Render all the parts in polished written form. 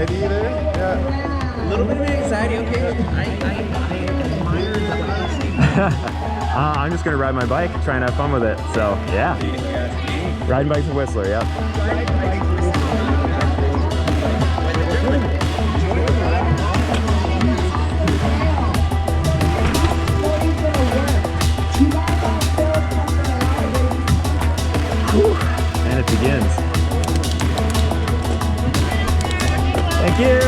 anxiety there? Yeah. A little bit of anxiety, okay. I admire the honesty. I'm just gonna ride my bike, try and have fun with it. So yeah, riding bikes in Whistler. Yep. Whew. And it begins. Thank you.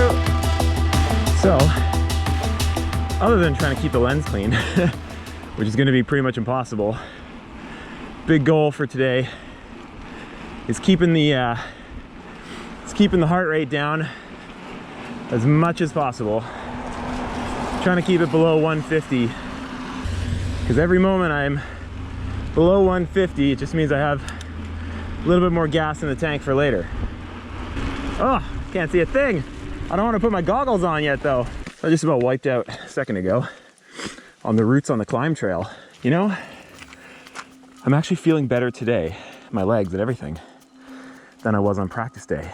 So, other than trying to keep the lens clean, which is going to be pretty much impossible, big goal for today is keeping the heart rate down as much as possible. Trying to keep it below 150, because every moment I'm below 150, it just means I have a little bit more gas in the tank for later. Oh, can't see a thing. I don't want to put my goggles on yet though. I just about wiped out a second ago on the roots on the climb trail. You know, I'm actually feeling better today, my legs and everything, than I was on practice day.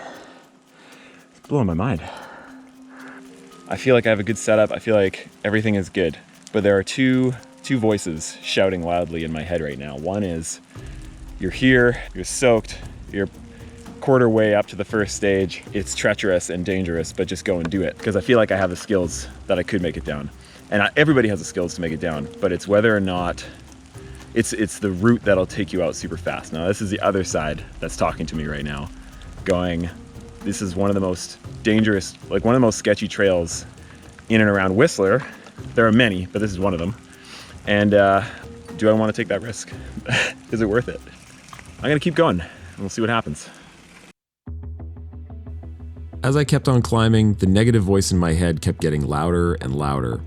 It's blowing my mind. I feel like I have a good setup. I feel like everything is good, but there are two voices shouting loudly in my head right now. One is, you're here, you're soaked, you're quarter way up to the first stage. It's treacherous and dangerous, but just go and do it. Because I feel like I have the skills that I could make it down. And everybody has the skills to make it down, but it's whether or not it's the route that'll take you out super fast. Now this is the other side that's talking to me right now, going, this is one of the most dangerous, like one of the most sketchy trails in and around Whistler. There are many, but this is one of them. And do I want to take that risk? Is it worth it? I'm gonna keep going and we'll see what happens. As I kept on climbing, the negative voice in my head kept getting louder and louder.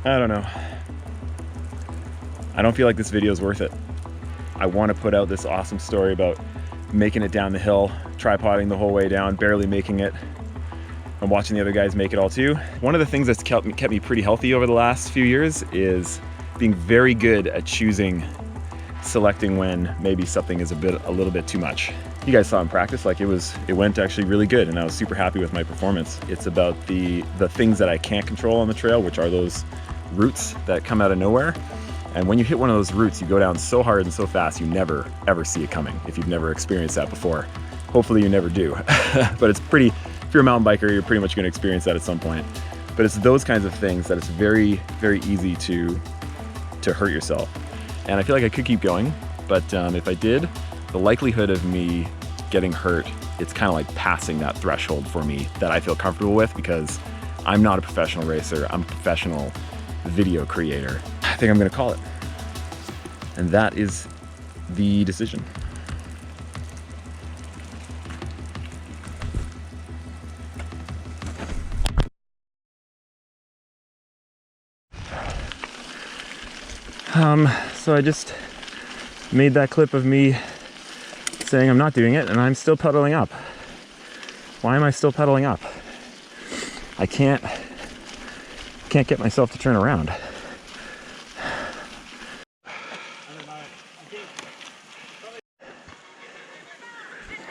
I don't know. I don't feel like this video is worth it. I want to put out this awesome story about making it down the hill, tripoding the whole way down, barely making it. I'm watching the other guys make it all too. One of the things that's kept me pretty healthy over the last few years is being very good at selecting when maybe something is a little bit too much. You guys saw in practice, like it went actually really good and I was super happy with my performance. It's about the things that I can't control on the trail, which are those roots that come out of nowhere. And when you hit one of those roots, you go down so hard and so fast, you never ever see it coming if you've never experienced that before. Hopefully you never do. But it's pretty, if you're a mountain biker, you're pretty much gonna experience that at some point. But it's those kinds of things that it's very, very easy to hurt yourself. And I feel like I could keep going, but if I did, the likelihood of me getting hurt, it's kind of like passing that threshold for me that I feel comfortable with, because I'm not a professional racer, I'm a professional video creator. I think I'm gonna call it. And that is the decision. So I just made that clip of me saying I'm not doing it, and I'm still pedaling up. Why am I still pedaling up? I can't get myself to turn around.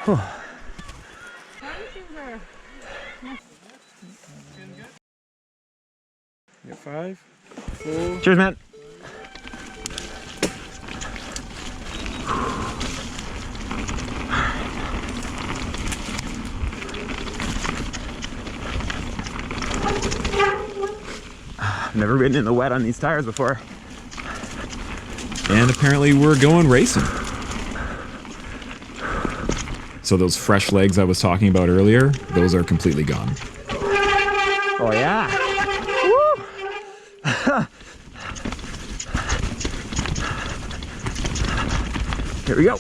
Whew. You got 5, 4. Cheers, man. I've never been in the wet on these tires before. And apparently we're going racing. So those fresh legs I was talking about earlier, those are completely gone. Oh yeah. Woo! Here we go.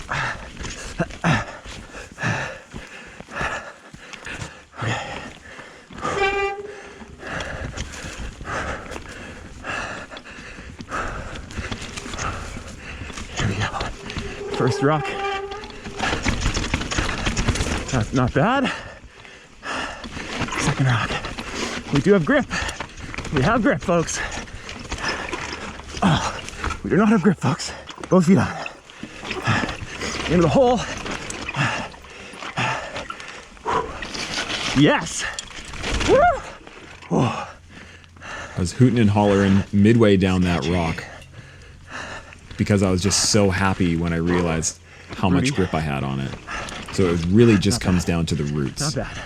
First rock. That's not bad. Second rock. We do have grip. We have grip, folks. Oh, we do not have grip, folks. Both feet on. into the hole. Yes. Woo! Oh. I was hooting and hollering midway down that rock because I was just so happy when I realized how much grip I had on it. So it really just comes down to the roots. Not bad.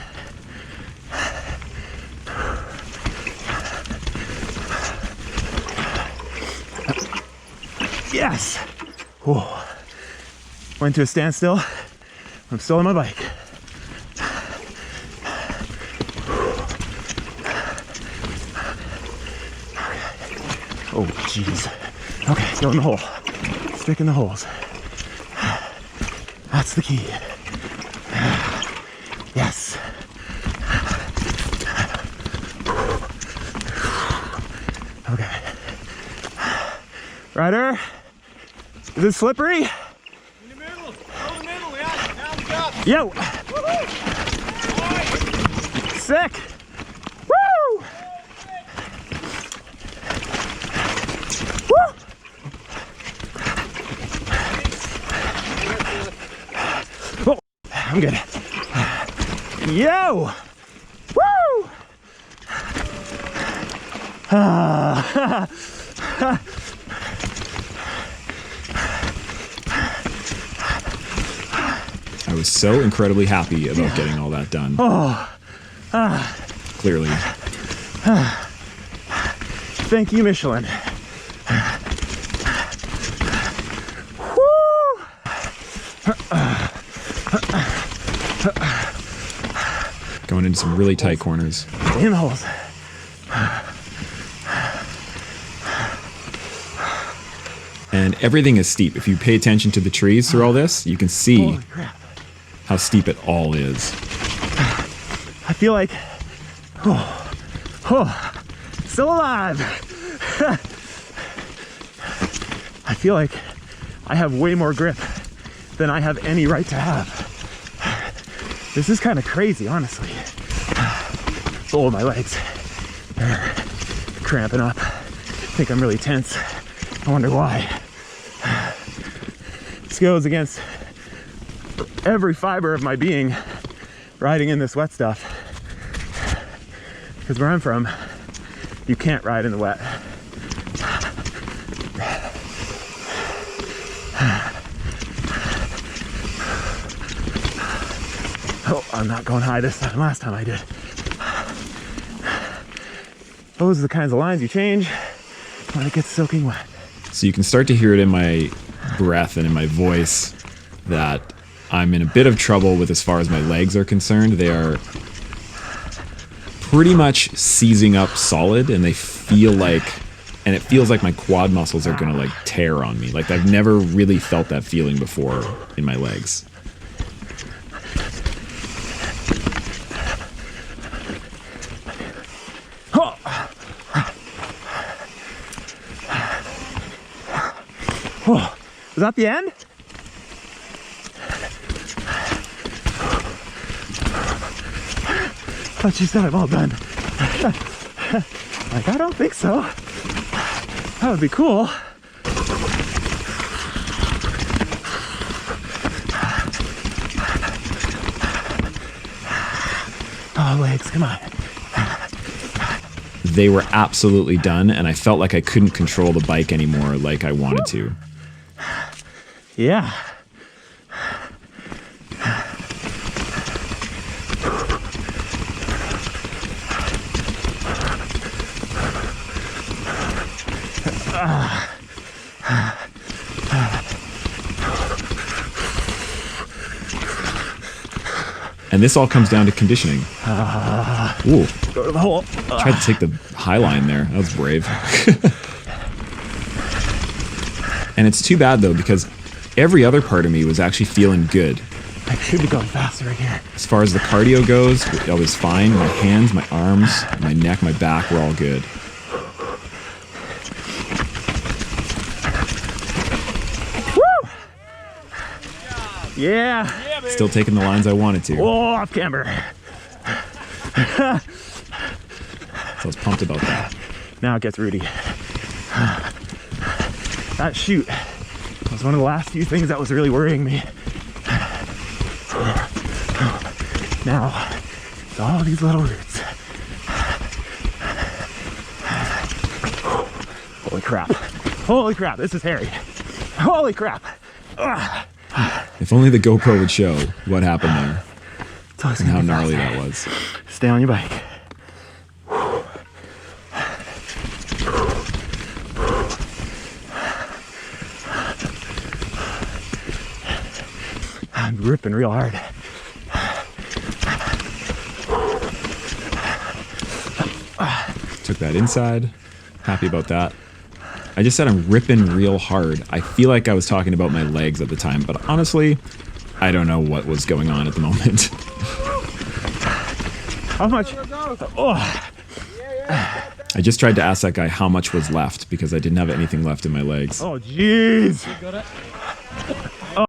Yes. Whoa. Went to a standstill. I'm still on my bike. Oh, jeez. Okay, go in the hole. Stick in the holes. That's the key. Yes. Okay. Ryder, is it slippery? In the middle. Go in the middle, yeah. Now we got. Yo. Sick. Woo! Woo! Oh, I'm good. Yo! Woo! I was so incredibly happy about getting all that done. Clearly. Thank you, Michelin. Woo! Going into some really tight corners. In the holes. And everything is steep. If you pay attention to the trees through all this, you can see Holy crap. how steep it all is. I feel like, still alive. I feel like I have way more grip than I have any right to have. This is kind of crazy, honestly. Oh, my legs are cramping up. I think I'm really tense. I wonder why. This goes against every fiber of my being riding in this wet stuff. Because where I'm from, you can't ride in the wet. Oh, I'm not going high this time. Last time I did. Those are the kinds of lines you change when it gets soaking wet. So you can start to hear it in my breath and in my voice that I'm in a bit of trouble with as far as my legs are concerned. They are pretty much seizing up solid, and they feel like, and it feels like my quad muscles are gonna like tear on me. Like I've never really felt that feeling before in my legs. Oh, was that the end? Thought you said I'm all done. Like, I don't think so. That would be cool. Oh, legs, come on. They were absolutely done, and I felt like I couldn't control the bike anymore like I wanted to. Yeah. And this all comes down to conditioning. Ooh. Go to the hole. Tried to take the high line there. That was brave. And it's too bad though, because every other part of me was actually feeling good. I should be going faster right here. As far as the cardio goes, I was fine. My hands, my arms, my neck, my back were all good. Woo! Yeah. Still taking the lines I wanted to. Oh, off camber. So I was pumped about that. Now it gets Rudy. That chute was one of the last few things that was really worrying me. now. It's all these little roots. Holy crap. Holy crap, this is hairy. Holy crap. Ugh. If only the GoPro would show what happened there and how gnarly faster. that was. Stay on your bike. I'm ripping real hard. Took that inside. Happy about that. I just said I'm ripping real hard. I feel like I was talking about my legs at the time, but honestly, I don't know what was going on at the moment. How much? Oh. I just tried to ask that guy how much was left because I didn't have anything left in my legs. Oh, jeez. Oh,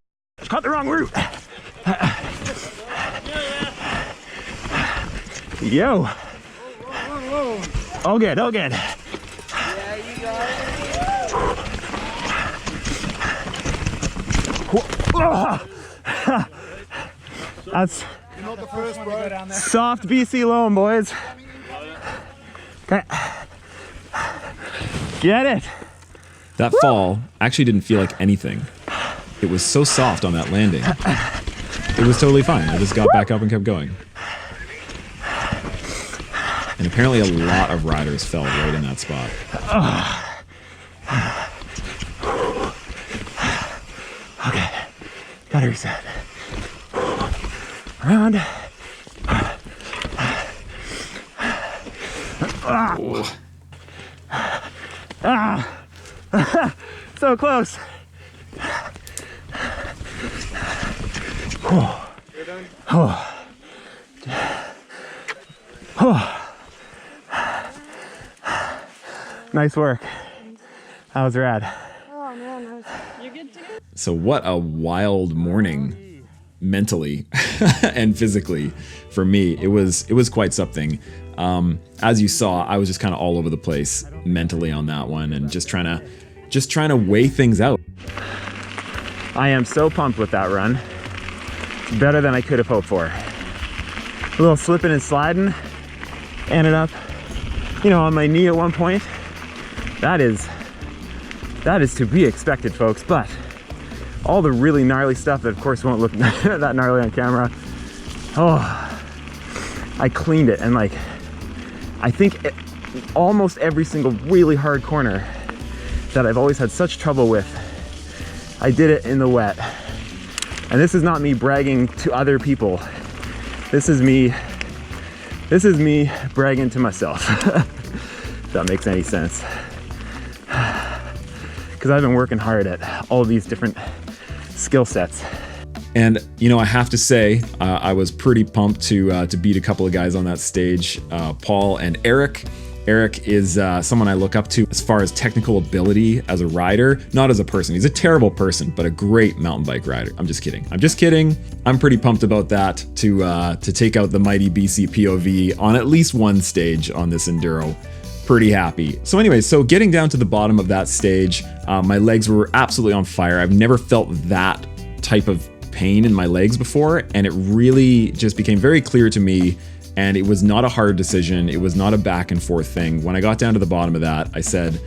caught the wrong route. Yo. All good, all good. Yeah, you got it. That's You're not the first one to go down there. soft BC Loam, boys. Okay. Get it. That fall actually didn't feel like anything. It was so soft on that landing. It was totally fine. I just got back up and kept going. And apparently a lot of riders fell right in that spot. Okay. Gotta reset. Around. So close. You're done? Nice work. That was rad. Oh man, you're good too? So what a wild morning, mentally and physically, for me. It was quite something. As you saw, I was just kind of all over the place mentally on that one, and just trying to weigh things out. I am so pumped with that run. It's better than I could have hoped for. A little slipping and sliding. Ended up, on my knee at one point. That is to be expected, folks. But all the really gnarly stuff that of course won't look that gnarly on camera. Oh, I cleaned it, and I think almost every single really hard corner that I've always had such trouble with, I did it in the wet. And this is not me bragging to other people. This is me bragging to myself. If that makes any sense. Because I've been working hard at all these different skill sets. And I have to say, I was pretty pumped to beat a couple of guys on that stage, Paul and Eric. Eric is someone I look up to as far as technical ability as a rider, not as a person. He's a terrible person, but a great mountain bike rider. I'm just kidding. I'm pretty pumped about that to take out the mighty BC POV on at least one stage on this enduro. Pretty happy. So anyway, getting down to the bottom of that stage, my legs were absolutely on fire. I've never felt that type of pain in my legs before, and it really just became very clear to me. And it was not a hard decision. It was not a back and forth thing. When I got down to the bottom of that, I said,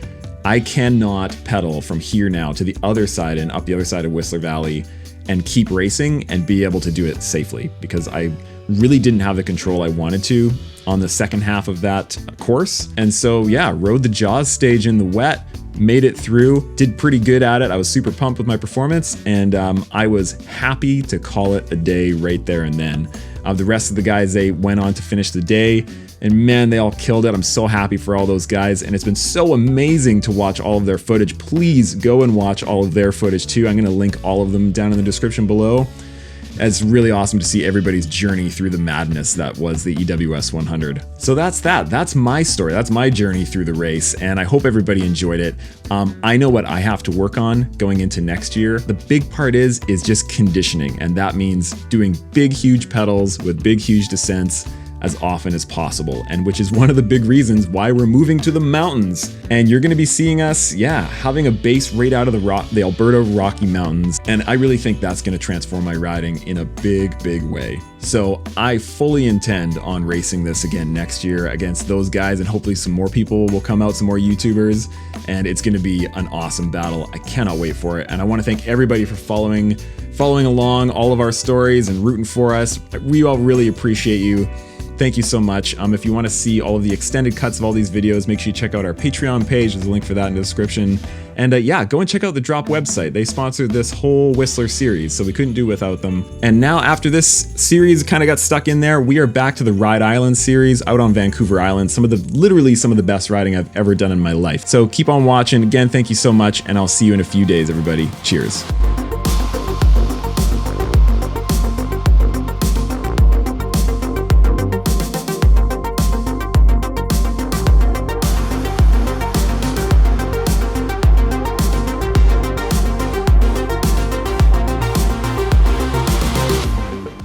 I cannot pedal from here now to the other side and up the other side of Whistler Valley and keep racing and be able to do it safely, because I really didn't have the control I wanted to on the second half of that course. And so, yeah, rode the Jaws stage in the wet, made it through, did pretty good at it. I was super pumped with my performance, and I was happy to call it a day right there and then. The rest of the guys, they went on to finish the day, and man, they all killed it. I'm so happy for all those guys, and it's been so amazing to watch all of their footage. Please go and watch all of their footage too. I'm gonna link all of them down in the description below. It's really awesome to see everybody's journey through the madness that was the EWS 100. So that's that. That's my story. That's my journey through the race, and I hope everybody enjoyed it. I know what I have to work on going into next year. The big part is just conditioning, and that means doing big, huge pedals with big, huge descents, as often as possible, and which is one of the big reasons why we're moving to the mountains. And you're gonna be seeing us, having a base right out of the Alberta Rocky Mountains. And I really think that's gonna transform my riding in a big, big way. So I fully intend on racing this again next year against those guys, and hopefully some more people will come out, some more YouTubers, and it's gonna be an awesome battle. I cannot wait for it. And I wanna thank everybody for following along all of our stories and rooting for us. We all really appreciate you. Thank you so much. If you want to see all of the extended cuts of all these videos, make sure you check out our Patreon page. There's a link for that in the description. And go and check out the Drop website. They sponsored this whole Whistler series, so we couldn't do without them. And now after this series kind of got stuck in there, we are back to the Ride Island series out on Vancouver Island. Literally some of the best riding I've ever done in my life. So keep on watching. Again, thank you so much, and I'll see you in a few days, everybody. Cheers.